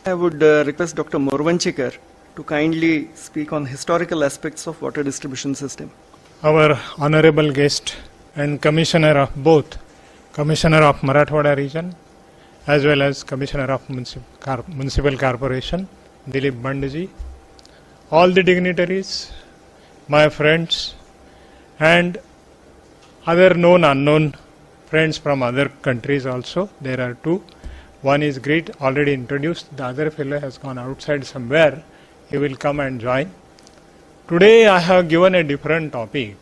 I would request Dr. Morvanchikar to kindly speak on historical aspects of water distribution system. Our honorable guest and commissioner of both, Commissioner of Marathwada region as well as Commissioner of Municipal Corporation, Dilip Bandaji, all the dignitaries, my friends and other known unknown friends from other countries also. There are two. One is great, already introduced. The other fellow has gone outside somewhere. He will come and join. Today I have given a different topic.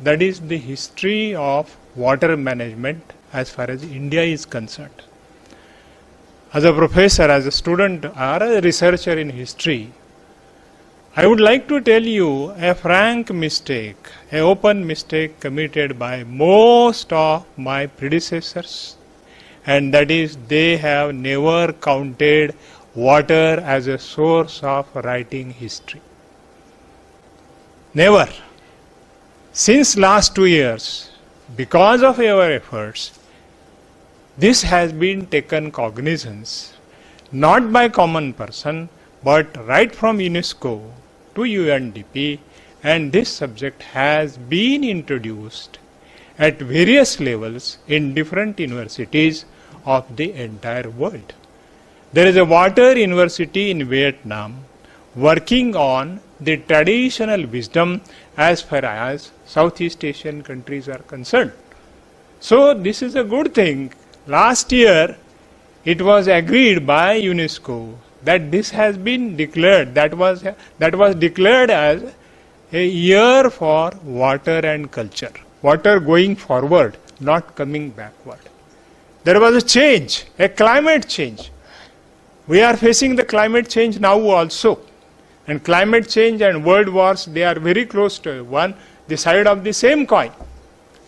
That is the history of water management as far as India is concerned. As a professor, as a student or a researcher in history, I would like to tell you a frank mistake, an open mistake committed by most of my predecessors, and that is they have never counted water as a source of writing history. Never. Since last 2 years, because of our efforts, this has been taken cognizance, not by common person, but right from UNESCO to UNDP, and this subject has been introduced at various levels in different universities of the entire world. There is a water university in Vietnam working on the traditional wisdom as far as Southeast Asian countries are concerned. So this is a good thing. Last year it was agreed by UNESCO that this has been declared, that was declared as a year for water and culture. Water going forward, not coming backward. There was a change, a climate change. We are facing the climate change now also. And climate change and world wars, they are very close to the side of the same coin.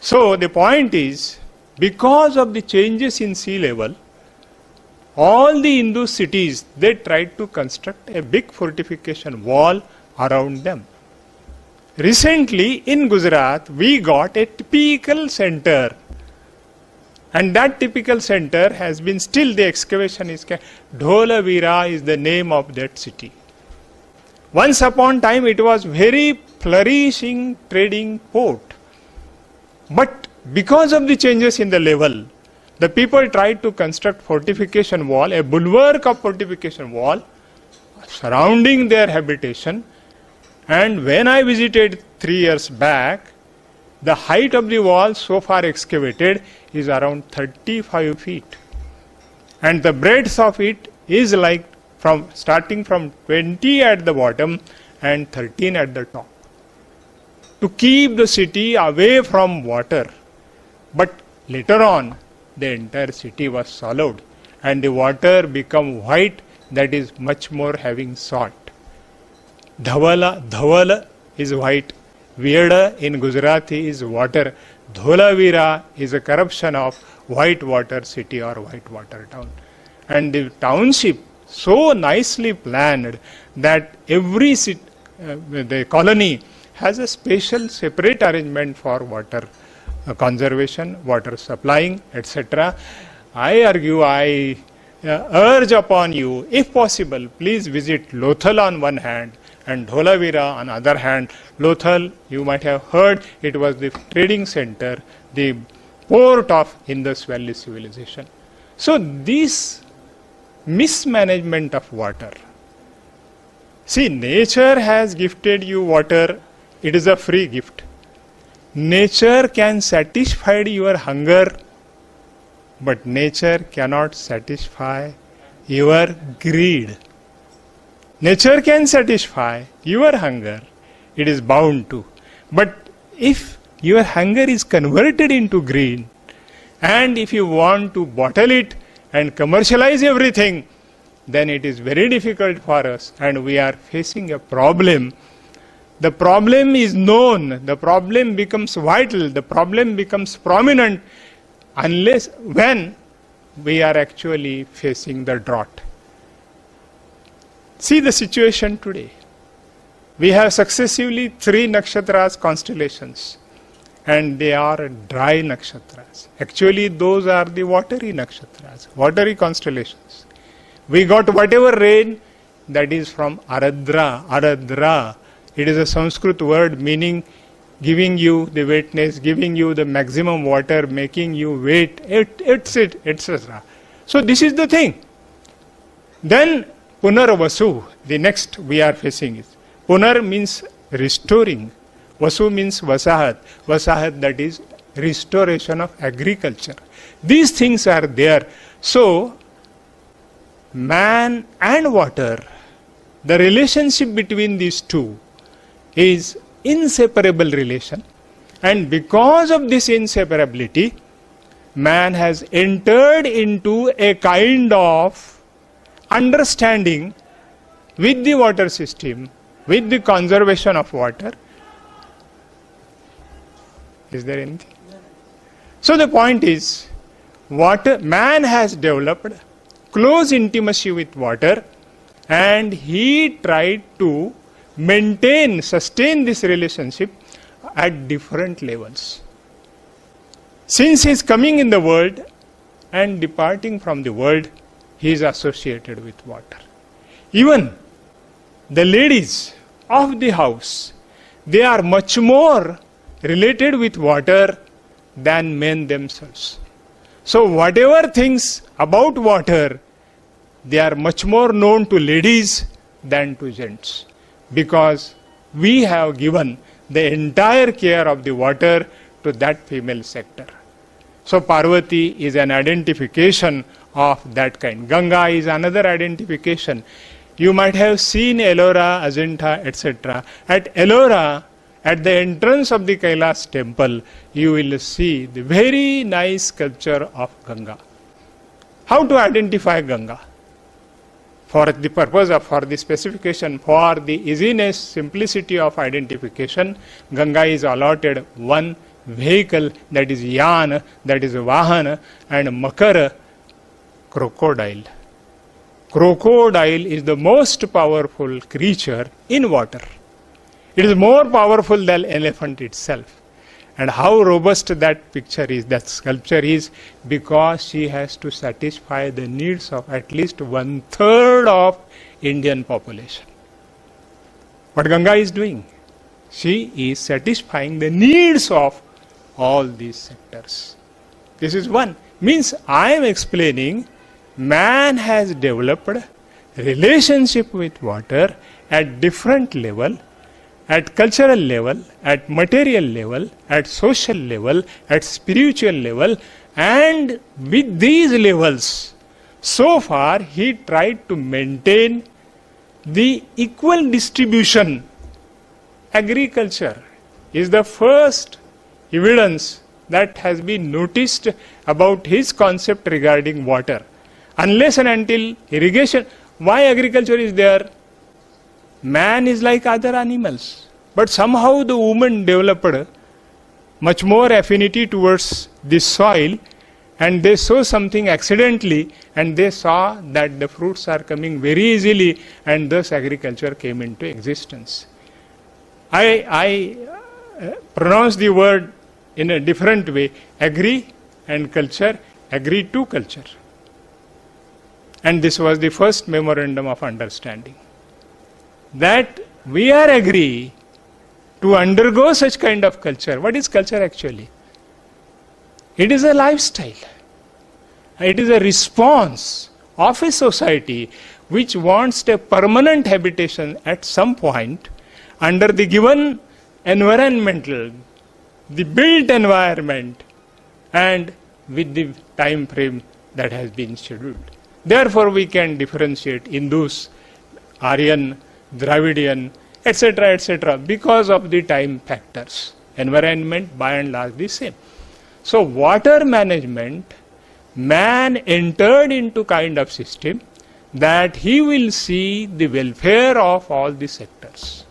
So the point is, because of the changes in sea level, all the Hindu cities, they tried to construct a big fortification wall around them. Recently in Gujarat, we got a typical center. And that typical center has been still the excavation is Dholavira is the name of that city. Once upon time it was very flourishing trading port. But because of the changes in the level, the people tried to construct fortification wall, a bulwark of fortification wall surrounding their habitation. And when I visited 3 years back, the height of the wall so far excavated is around 35 feet. And the breadth of it is like starting from 20 at the bottom and 13 at the top. To keep the city away from water. But later on, the entire city was swallowed and the water became white, that is much more having salt. Dhavala is white. Vyeda in Gujarati is water. Dholavira is a corruption of white water city or white water town. And the township so nicely planned that every city, the colony has a special separate arrangement for water conservation, water supplying, etc. I urge upon you, if possible, please visit Lothal on one hand and Dholavira on other hand. Lothal, you might have heard, it was the trading center, the port of Indus Valley civilization. So this mismanagement of water. See, nature has gifted you water, it is a free gift. Nature can satisfy your hunger, but nature cannot satisfy your greed. Nature can satisfy your hunger, it is bound to. But if your hunger is converted into greed, and if you want to bottle it and commercialize everything, then it is very difficult for us and we are facing a problem. The problem is known, the problem becomes vital, the problem becomes prominent when we are actually facing the drought. See the situation today. We have successively 3 nakshatras constellations and they are dry nakshatras. Actually those are the watery nakshatras, watery constellations. We got whatever rain, that is from Aradra. Aradra. It is a Sanskrit word meaning giving you the wetness, giving you the maximum water, making you wet, etc. So this is the thing. Then Punarvasu, the next we are facing is. Punar means restoring. Vasu means Vasahat. Vasahat, that is restoration of agriculture. These things are there. So, man and water, the relationship between these two is inseparable relation, and because of this inseparability, man has entered into a kind of understanding with the water system, with the conservation of water. Is there anything? So the point is, man has developed close intimacy with water, and he tried to maintain, sustain this relationship at different levels. Since he is coming in the world and departing from the world, he is associated with water. Even the ladies of the house, they are much more related with water than men themselves. So whatever things about water, they are much more known to ladies than to gents, because we have given the entire care of the water to that female sector. So Parvati is an identification of that kind. Ganga is another identification. You might have seen Ellora, Ajanta, etc. At Ellora, at the entrance of the Kailas temple, you will see the very nice sculpture of Ganga. How to identify Ganga? For the purpose of, for the specification, for the easiness, simplicity of identification, Ganga is allotted one vehicle, that is Yan, that is Vahan, and Makar, crocodile. Crocodile is the most powerful creature in water. It is more powerful than elephant itself. And how robust that picture is, that sculpture is, because she has to satisfy the needs of at least 1/3 of Indian population. What Ganga is doing? She is satisfying the needs of all these sectors. This is one. Means I am explaining man has developed relationship with water at different level, at cultural level, at material level, at social level, at spiritual level, and with these levels, so far he tried to maintain the equal distribution. Agriculture is the first evidence that has been noticed about his concept regarding water. Unless and until irrigation, why agriculture is there? Man is like other animals, but somehow the woman developed much more affinity towards the soil, and they saw something accidentally, and they saw that the fruits are coming very easily, and thus agriculture came into existence. I pronounce the word in a different way. Agri and culture, agree to culture. And this was the first memorandum of understanding, that we are agree to undergo such kind of culture. What is culture actually? It is a lifestyle. It is a response of a society which wants a permanent habitation at some point under the given environmental, the built environment, and with the time frame that has been scheduled. Therefore, we can differentiate Hindus, Aryan, Dravidian, etc., etc., because of the time factors. Environment, by and large, the same. So, water management, man entered into kind of system that he will see the welfare of all the sectors.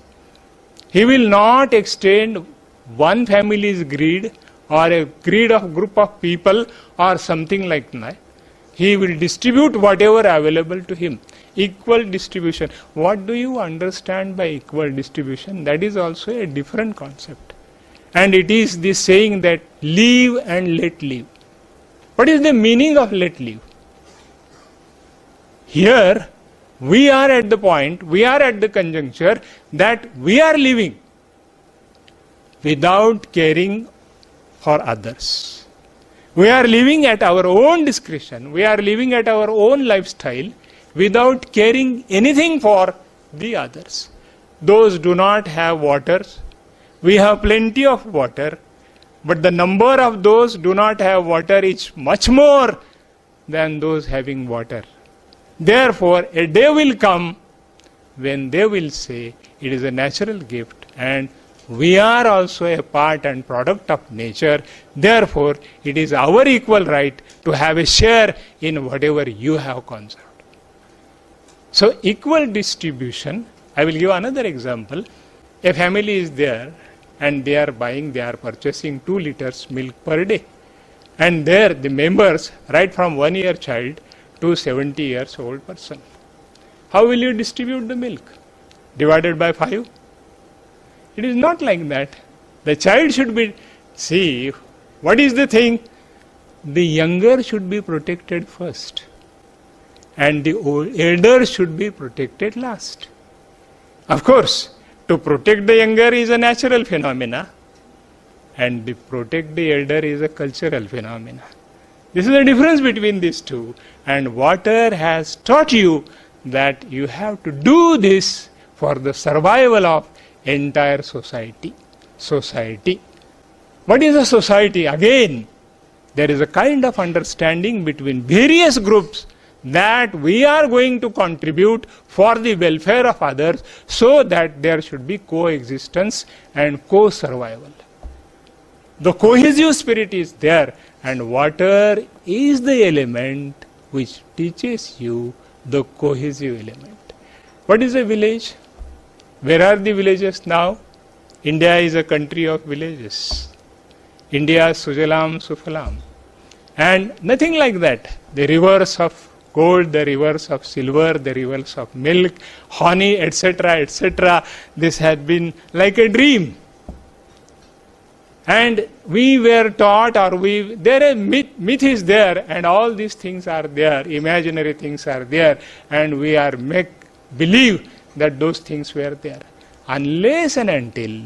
He will not extend one family's greed or a greed of group of people or something like that. He will distribute whatever available to him. Equal distribution. What do you understand by equal distribution? That is also a different concept. And it is the saying that live and let live. What is the meaning of let live? Here, we are at the point, we are at the conjuncture that we are living without caring for others. We are living at our own discretion. We are living at our own lifestyle without caring anything for the others. Those do not have water. We have plenty of water, but the number of those do not have water is much more than those having water. Therefore, a day will come when they will say it is a natural gift and we are also a part and product of nature. Therefore, it is our equal right to have a share in whatever you have conserved. So, equal distribution. I will give another example. A family is there and they are purchasing 2 liters milk per day. And there the members, right from 1 year child to 70 years old person. How will you distribute the milk? Divided by 5? It is not like that. The child should be, see, what is the thing? The younger should be protected first. And the elder should be protected last. Of course, to protect the younger is a natural phenomena. And to protect the elder is a cultural phenomena. This is the difference between these two. And water has taught you that you have to do this for the survival of entire society. What is a society? Again, there is a kind of understanding between various groups that we are going to contribute for the welfare of others so that there should be coexistence and co-survival. The cohesive spirit is there, and water is the element which teaches you the cohesive element. What is a village? Where are the villages now? India is a country of villages. India Sujalam Sufalam. And nothing like that. The rivers of gold, the rivers of silver, the rivers of milk, honey, etc., etc. This has been like a dream. And we were taught, or myth is there, and all these things are there, imaginary things are there, and we are make believe that those things were there. Unless and until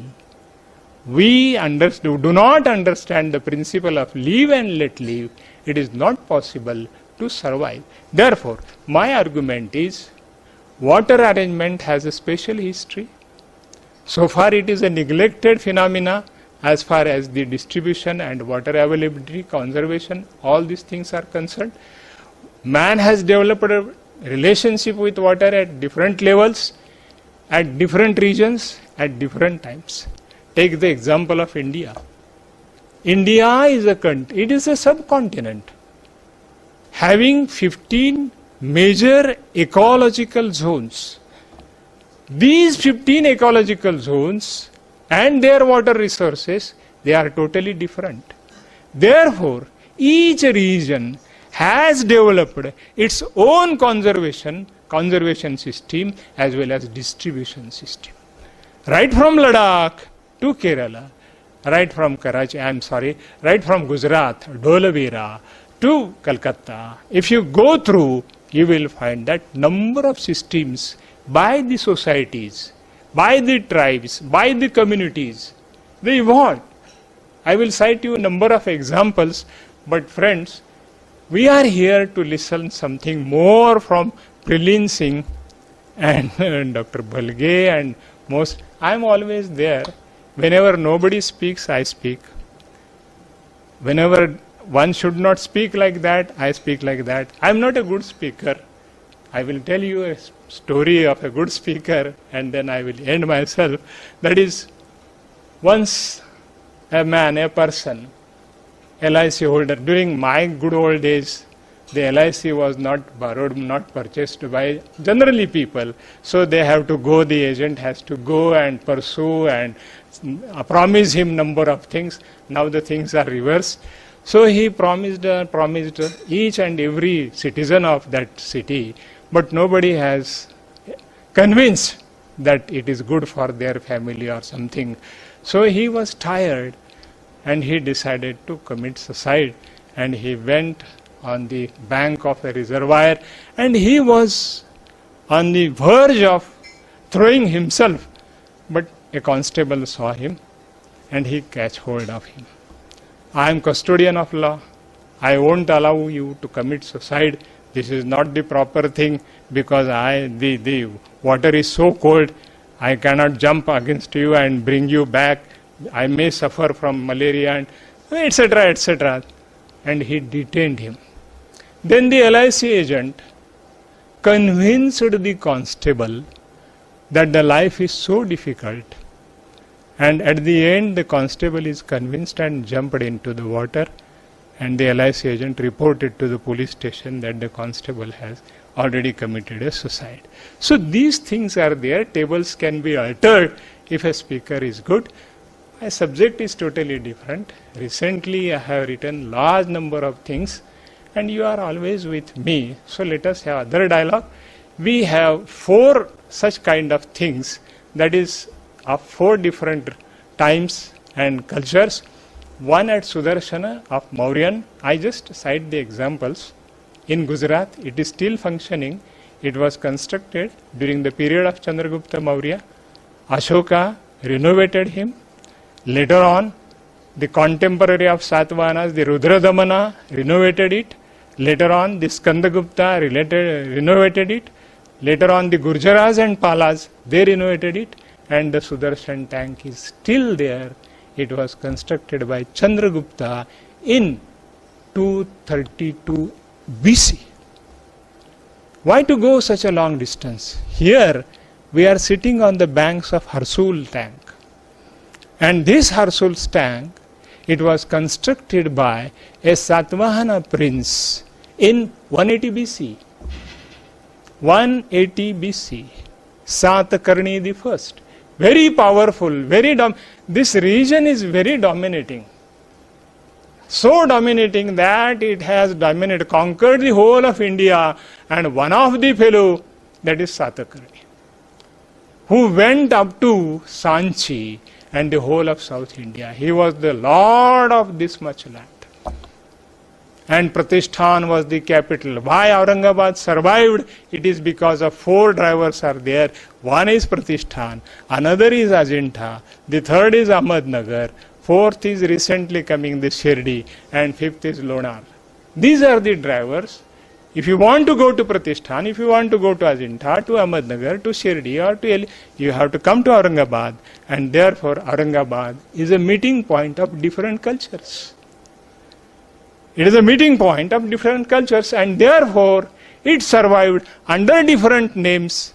we do not understand the principle of live and let live, it is not possible to survive. Therefore, my argument is, water arrangement has a special history. So far it is a neglected phenomena as far as the distribution and water availability, conservation, all these things are concerned. Man has developed a relationship with water at different levels, at different regions, at different times. Take the example of India. India is a country, it is a subcontinent having 15 major ecological zones. These 15 ecological zones and their water resources, they are totally different. Therefore, each region has developed its own conservation system as well as distribution system. Right from Ladakh to Kerala, right from Gujarat, Dholavira to Calcutta, if you go through, you will find that number of systems by the societies, by the tribes, by the communities, they evolved. I will cite you a number of examples, but friends, we are here to listen something more from Prilin Singh and Dr. Bhalge and most. I am always there. Whenever nobody speaks, I speak. Whenever one should not speak like that, I speak like that. I am not a good speaker. I will tell you a story of a good speaker and then I will end myself. That is, once a person, LIC holder, during my good old days, the LIC was not borrowed, not purchased by generally people. So they have to go, the agent has to go and pursue and promise him number of things. Now the things are reversed. So he promised each and every citizen of that city, but nobody has convinced that it is good for their family or something. So he was tired and he decided to commit suicide, and he went on the bank of a reservoir, and he was on the verge of throwing himself, but a constable saw him and he catch hold of him. I am custodian of law. I won't allow you to commit suicide. This is not the proper thing because the water is so cold. I cannot jump against you and bring you back. I may suffer from malaria and etc. etc. And he detained him. Then the LIC agent convinced the constable that the life is so difficult, and at the end the constable is convinced and jumped into the water, and the LIC agent reported to the police station that the constable has already committed a suicide. So these things are there. Tables can be altered if a speaker is good. My subject is totally different. Recently I have written large number of things and you are always with me. So let us have other dialogue. We have 4 such kind of things, that is of 4 different times and cultures. One at Sudarshana of Mauryan. I just cite the examples. In Gujarat, it is still functioning. It was constructed during the period of Chandragupta Maurya. Ashoka renovated him. Later on, the contemporary of Satavahanas, the Rudradamana, renovated it. Later on, the Skandagupta renovated it. Later on, the Gurjaras and Palas, they renovated it. And the Sudarshan tank is still there. It was constructed by Chandragupta in 232 BC. Why to go such a long distance? Here we are sitting on the banks of Harsul tank. And this Harsul's tank, it was constructed by a Satvahana prince in 180 BC. 180 BC. Satakarni the first. Very powerful, this region is very dominating. So dominating that it has conquered the whole of India, and one of the fellow, that is Satakarni, who went up to Sanchi and the whole of South India. He was the lord of this much land. And Pratishthan was the capital. Why Aurangabad survived? It is because of 4 drivers are there. One is Pratishthan, another is Ajanta, the third is Ahmednagar, 4th is recently coming the Shirdi, and 5th is Lonar. These are the drivers. If you want to go to Pratishthan, if you want to go to Ajanta, to Ahmednagar, to Shirdi, or to you have to come to Aurangabad, and therefore Aurangabad is a meeting point of different cultures. It is a meeting point of different cultures, and therefore it survived under different names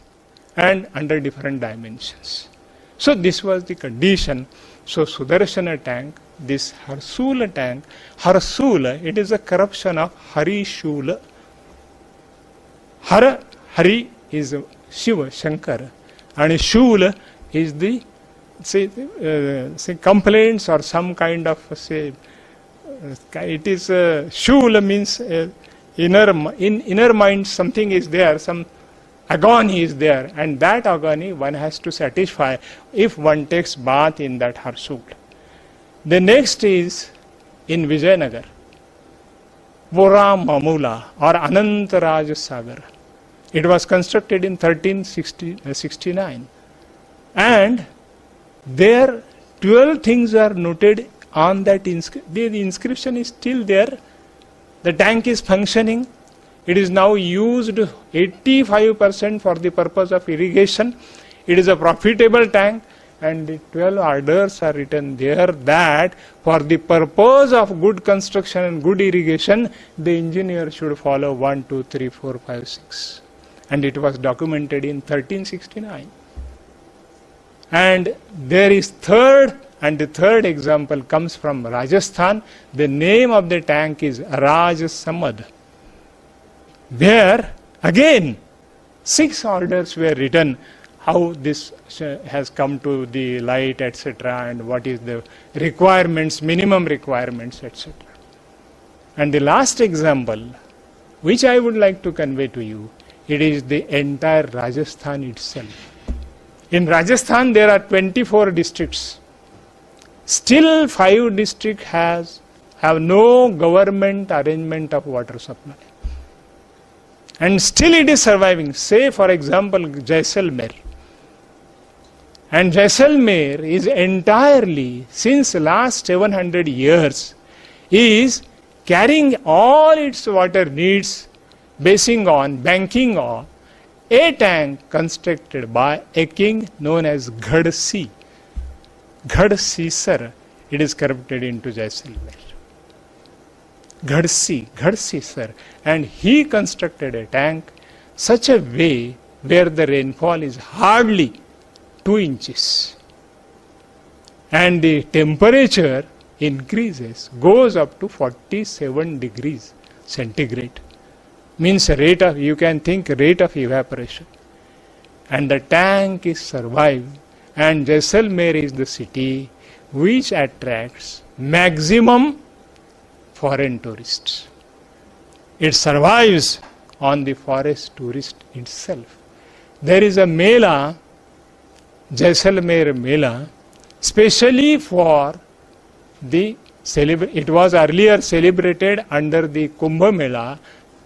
and under different dimensions. So this was the condition. So Sudarshana tank, this Harsula tank, Harsula, it is a corruption of Harishula. Hari is Shiva, Shankara, and Shula is the say complaints or some kind of it is Shula means in inner mind something is there, some agony is there, and that agony one has to satisfy if one takes bath in that Harsul. The next is in Vijayanagar, Vora Mamula or Anantaraj Sagar. It was constructed in 1369, and there 12 things are noted on that inscription. The inscription is still there. The tank is functioning. It is now used 85% for the purpose of irrigation. It is a profitable tank, and the 12 orders are written there that for the purpose of good construction and good irrigation, the engineer should follow 1, 2, 3, 4, 5, 6. And it was documented in 1369. And there is third, and the third example comes from Rajasthan. The name of the tank is Raj Samad, where again 6 orders were written, how this has come to the light, etc., and what is the requirements, minimum requirements, etc. And the last example, which I would like to convey to you, it is the entire Rajasthan itself. In Rajasthan there are 24 districts. Still 5 districts have no government arrangement of water supply. And still it is surviving. Say, for example, Jaisalmer. And Jaisalmer is entirely, since last 700 years, is carrying all its water needs, banking on a tank constructed by a king known as Ghadsi. Ghadsi, sir, it is corrupted into Jaisalmer. Ghadsi, sir. And he constructed a tank such a way where the rainfall is hardly 2 inches. And the temperature increases, goes up to 47 degrees centigrade. Means you can think rate of evaporation. And the tank is survived. And Jaisalmer is the city which attracts maximum foreign tourists. It survives on the forest tourist itself. There is a Mela, Jaisalmer Mela, specially for it was earlier celebrated under the Kumbh Mela,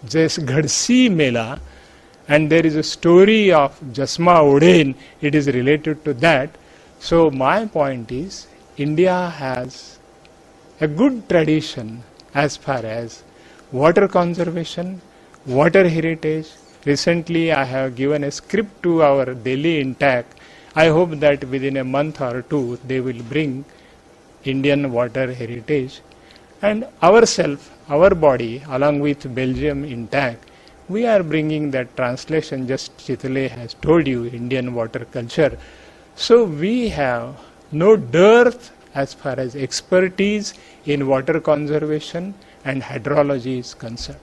Ghadsi Mela, and there is a story of Jasma Oden, it is related to that. So my point is, India has a good tradition as far as water conservation, water heritage. Recently I have given a script to our Delhi INTAC. I hope that within a month or two they will bring Indian water heritage. And ourselves, our body, along with Belgium INTAC, we are bringing that translation, just Chitale has told you, Indian water culture. So we have no dearth as far as expertise in water conservation and hydrology is concerned.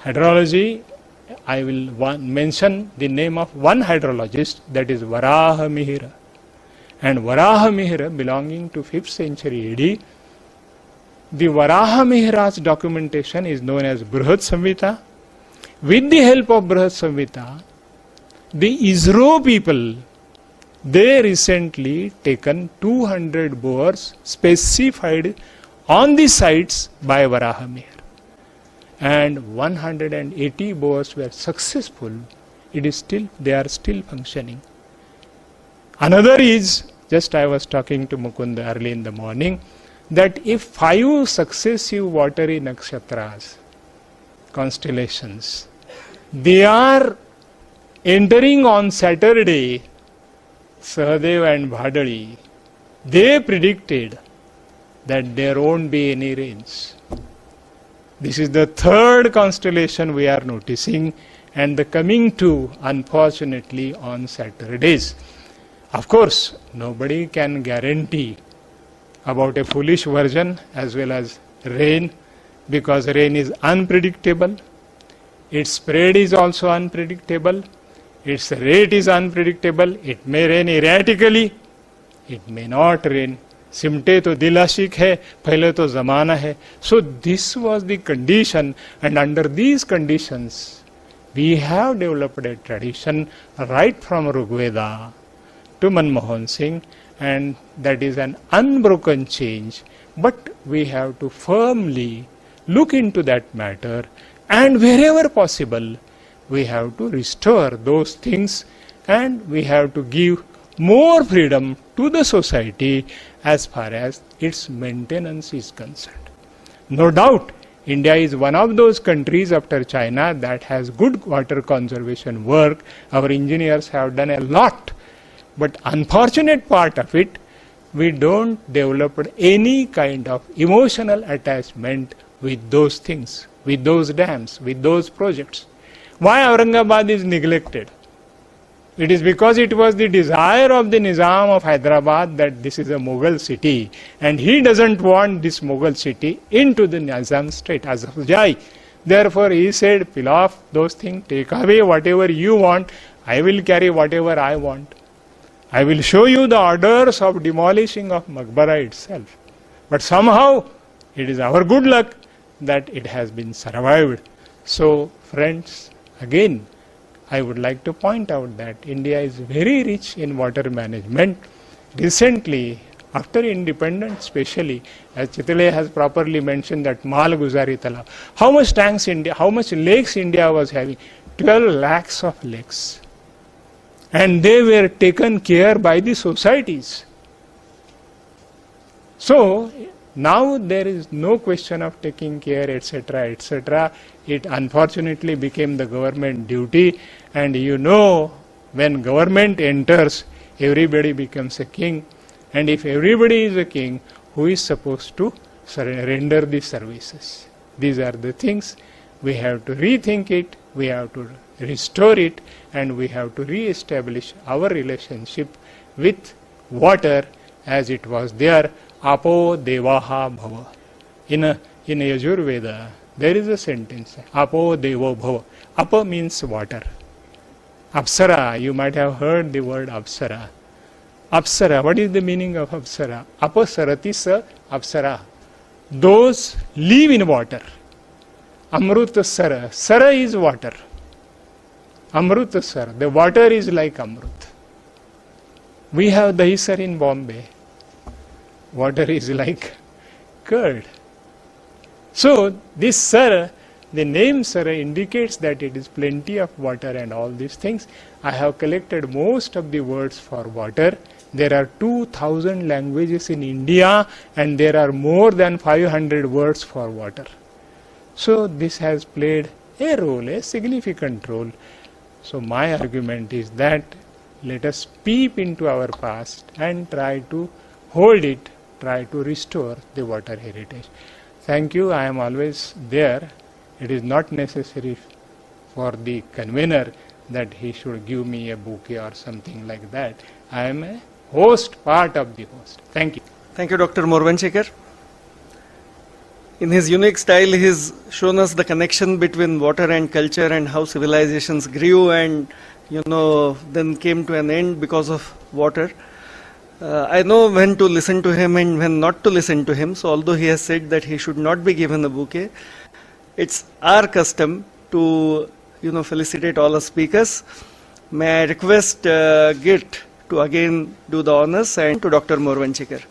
Hydrology, I will mention the name of one hydrologist, that is Varaha Mihira. And Varaha Mihira, belonging to 5th century AD, the Varaha Mihira's documentation is known as Brihad Samhita. With the help of Brihad Samhita, the ISRO people, they recently taken 200 bores specified on the sites by Varaha Mihira. And 180 bores were successful. They are still functioning. Another is, just I was talking to Mukunda early in the morning, that if 5 successive watery nakshatras, constellations, they are entering on Saturday, Sahadev and Bhadali, they predicted that there won't be any rains. This is the 3rd constellation we are noticing, and the coming 2, unfortunately, on Saturdays. Of course, nobody can guarantee about a foolish version as well as rain, because rain is unpredictable, its spread is also unpredictable, its rate is unpredictable, it may rain erratically, it may not rain. सिमटे तो दिल आशिक है, पहले तो जमाना है. So this was the condition, and under these conditions we have developed a tradition right from Rigveda to Manmohan Singh, and that is an unbroken change. But we have to firmly look into that matter, and wherever possible we have to restore those things, and we have to give more freedom to the society as far as its maintenance is concerned. No doubt, India is one of those countries after China that has good water conservation work. Our engineers have done a lot. But unfortunate part of it, we don't develop any kind of emotional attachment with those things, with those dams, with those projects. Why Aurangabad is neglected? It is because it was the desire of the Nizam of Hyderabad that this is a Mughal city, and he doesn't want this Mughal city into the Nizam state as of Jai. Therefore he said, peel off those things, take away whatever you want, I will carry whatever I want. I will show you the orders of demolishing of Maqbara itself. But somehow it is our good luck that it has been survived. So friends, again, I would like to point out that India is very rich in water management. Recently, After independence, especially, as Chitale has properly mentioned that Malguzari Talab, how much tanks India, how much lakes India was having? 12 lakhs of lakes. And they were taken care by the societies. So, now there is no question of taking care, etc., etc. It unfortunately became the government duty, and you know, when government enters, everybody becomes a king, and if everybody is a king, who is supposed to render the services? These are the things we have to rethink it, we have to restore it, and we have to re-establish our relationship with water as it was there. Apo devaha bhava. In Yajurveda, there is a sentence, Apo devo bhava. Apa means water. Apsara, you might have heard the word Apsara. Apsara, what is the meaning of Apsara? Apa sarati sa Apsara. Those live in water. Amrut Sara. Sara is water. Amrut Sara. The water is like Amrut. We have Dahisar in Bombay. Water is like curd. So, this Sara, the name Sara indicates that it is plenty of water and all these things. I have collected most of the words for water. There are 2000 languages in India and there are more than 500 words for water. So, this has played a role, a significant role. So, my argument is that let us peep into our past and try to hold it, try to restore the water heritage. Thank you. I am always there. It is not necessary for the convener that he should give me a bouquet or something like that. I am a host, part of the host. Thank you. Thank you, Dr. Morvanchikar. In his unique style, he has shown us the connection between water and culture and how civilizations grew and, then came to an end because of water. I know when to listen to him and when not to listen to him. So although he has said that he should not be given a bouquet, it's our custom to, felicitate all the speakers. May I request Git to again do the honors and to Dr. Morvanchikar.